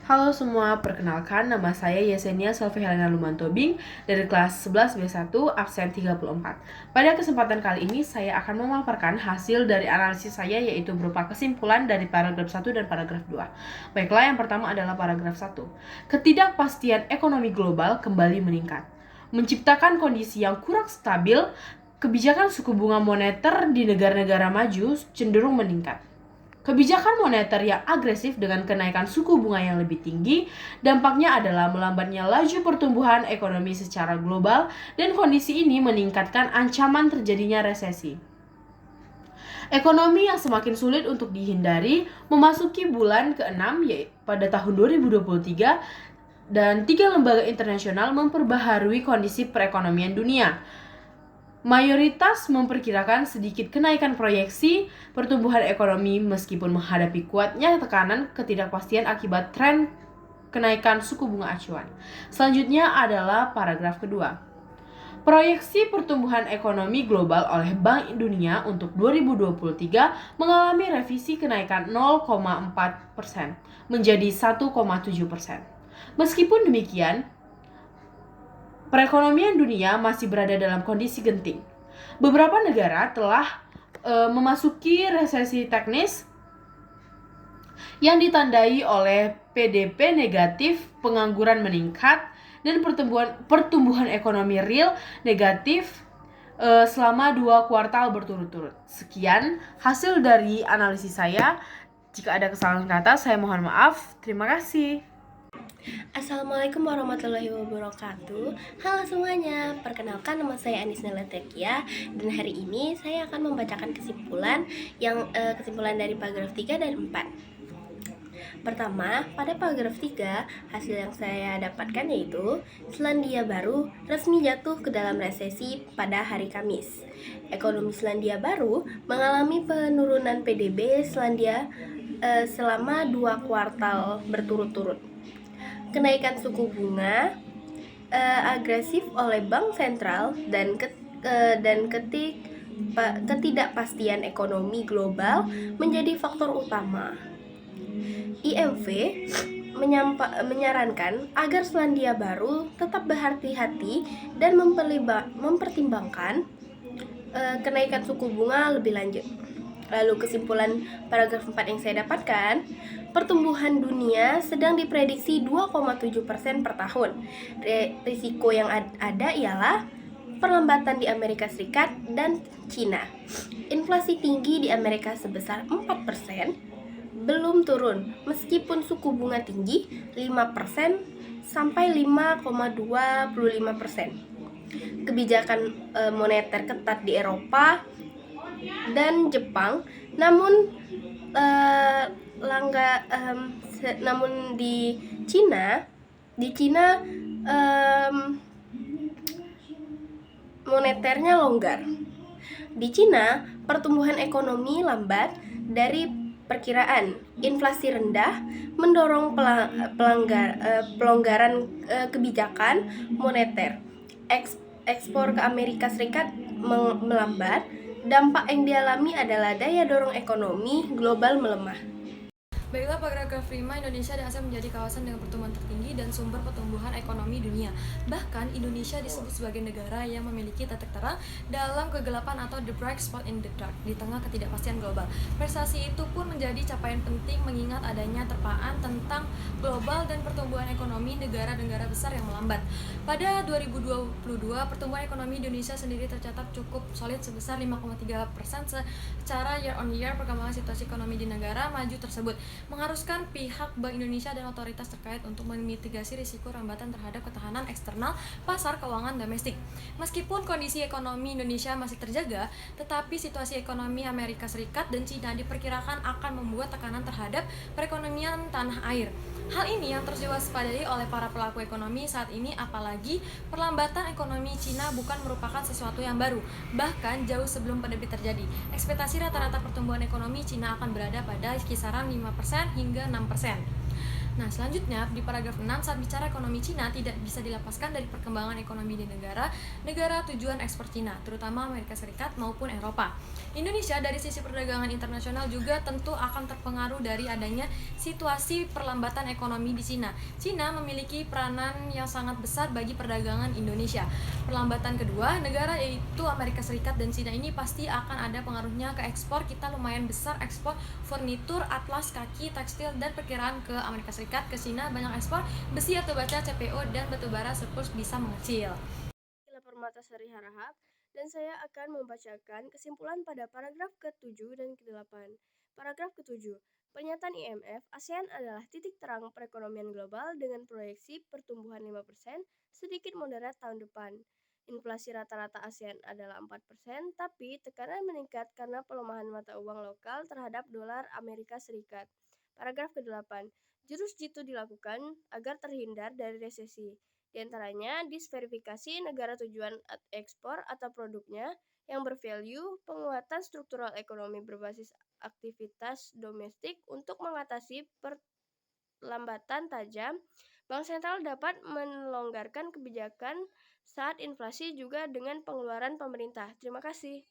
Halo semua, perkenalkan nama saya Yesenia Selvi Helena Lumantobing dari kelas 11 B1 absen 34. Pada kesempatan kali ini saya akan memaparkan hasil dari analisis saya yaitu berupa kesimpulan dari paragraf 1 dan paragraf 2. Baiklah, yang pertama adalah paragraf 1. Ketidakpastian ekonomi global kembali meningkat, menciptakan kondisi yang kurang stabil. Kebijakan suku bunga moneter di negara-negara maju cenderung meningkat. Kebijakan moneter yang agresif dengan kenaikan suku bunga yang lebih tinggi, dampaknya adalah melambatnya laju pertumbuhan ekonomi secara global dan kondisi ini meningkatkan ancaman terjadinya resesi. Ekonomi yang semakin sulit untuk dihindari memasuki bulan ke-6 pada tahun 2023 dan 3 lembaga internasional memperbaharui kondisi perekonomian dunia. Mayoritas memperkirakan sedikit kenaikan proyeksi pertumbuhan ekonomi meskipun menghadapi kuatnya tekanan ketidakpastian akibat tren kenaikan suku bunga acuan. Selanjutnya adalah paragraf kedua. Proyeksi pertumbuhan ekonomi global oleh Bank Dunia untuk 2023 mengalami revisi kenaikan 0,4% menjadi 1,7%. Meskipun demikian, perekonomian dunia masih berada dalam kondisi genting. Beberapa negara telah memasuki resesi teknis yang ditandai oleh PDB negatif, pengangguran meningkat, dan pertumbuhan ekonomi real negatif selama 2 kuartal berturut-turut. Sekian hasil dari analisis saya. Jika ada kesalahan kata, saya mohon maaf. Terima kasih. Assalamualaikum warahmatullahi wabarakatuh. Halo semuanya, perkenalkan nama saya Anis Neletekia. Dan hari ini saya akan membacakan kesimpulan dari paragraf 3 dan 4. Pertama, pada paragraf 3, hasil yang saya dapatkan yaitu Selandia Baru resmi jatuh ke dalam resesi pada hari Kamis. Ekonomi Selandia Baru mengalami penurunan PDB Selandia selama 2 kuartal berturut-turut. Kenaikan suku bunga agresif oleh bank sentral dan ketidakpastian ekonomi global menjadi faktor utama. IMF menyarankan agar Selandia Baru tetap berhati-hati dan mempertimbangkan kenaikan suku bunga lebih lanjut. Lalu kesimpulan paragraf 4 yang saya dapatkan, pertumbuhan dunia sedang diprediksi 2,7% per tahun. Risiko yang ada ialah perlambatan di Amerika Serikat dan Cina. Inflasi tinggi di Amerika sebesar 4%, belum turun meskipun suku bunga tinggi 5% sampai 5,25%. Kebijakan moneter ketat di Eropa dan Jepang, namun di Cina moneternya longgar. Di Cina, pertumbuhan ekonomi lambat dari perkiraan. Inflasi rendah mendorong pelonggaran kebijakan moneter. Ekspor ke Amerika Serikat melambat. Dampak yang dialami adalah daya dorong ekonomi global melemah. Baiklah, paragraf 5, Indonesia dan Asia menjadi kawasan dengan pertumbuhan tertinggi dan sumber pertumbuhan ekonomi dunia. Bahkan, Indonesia disebut sebagai negara yang memiliki titik terang dalam kegelapan atau the bright spot in the dark, di tengah ketidakpastian global. Prestasi itu pun menjadi capaian penting mengingat adanya terpaan tentang global dan pertumbuhan ekonomi negara-negara besar yang melambat. Pada 2022, pertumbuhan ekonomi Indonesia sendiri tercatat cukup solid sebesar 5,3% secara year on year. Perkembangan situasi ekonomi di negara maju tersebut mengharuskan pihak Bank Indonesia dan otoritas terkait untuk memitigasi risiko rambatan terhadap ketahanan eksternal pasar keuangan domestik. Meskipun kondisi ekonomi Indonesia masih terjaga, tetapi situasi ekonomi Amerika Serikat dan Cina diperkirakan akan membuat tekanan terhadap perekonomian tanah air. Hal ini yang terus diwaspadai oleh para pelaku ekonomi saat ini, apalagi perlambatan ekonomi Cina bukan merupakan sesuatu yang baru. Bahkan jauh sebelum pandemi terjadi, ekspektasi rata-rata pertumbuhan ekonomi Cina akan berada pada kisaran 5% hingga 6%. Nah, selanjutnya di paragraf 6 saat bicara ekonomi Cina tidak bisa dilepaskan dari perkembangan ekonomi di negara tujuan ekspor Cina, terutama Amerika Serikat maupun Eropa. Indonesia dari sisi perdagangan internasional juga tentu akan terpengaruh dari adanya situasi perlambatan ekonomi di Cina. Cina memiliki peranan yang sangat besar bagi perdagangan Indonesia. Perlambatan kedua negara yaitu Amerika Serikat dan Cina ini pasti akan ada pengaruhnya ke ekspor. Kita lumayan besar ekspor furnitur, atlas, kaki, tekstil, dan perkiraan ke Amerika Serikat. Ke Cina banyak ekspor besi atau baja, CPO, dan batubara surplus bisa mengecil. Permatasari Harahap, dan saya akan membacakan kesimpulan pada paragraf ke-7 dan ke-8. Paragraf ke-7. Pernyataan IMF, ASEAN adalah titik terang perekonomian global dengan proyeksi pertumbuhan 5%, sedikit moderat tahun depan. Inflasi rata-rata ASEAN adalah 4%, tapi tekanan meningkat karena pelemahan mata uang lokal terhadap dolar Amerika Serikat. Paragraf ke-8. Jurus jitu dilakukan agar terhindar dari resesi. Di antaranya, disverifikasi negara tujuan ekspor atau produknya yang bervalue, penguatan struktural ekonomi berbasis aktivitas domestik untuk mengatasi perlambatan tajam. Bank sentral dapat melonggarkan kebijakan saat inflasi juga dengan pengeluaran pemerintah. Terima kasih.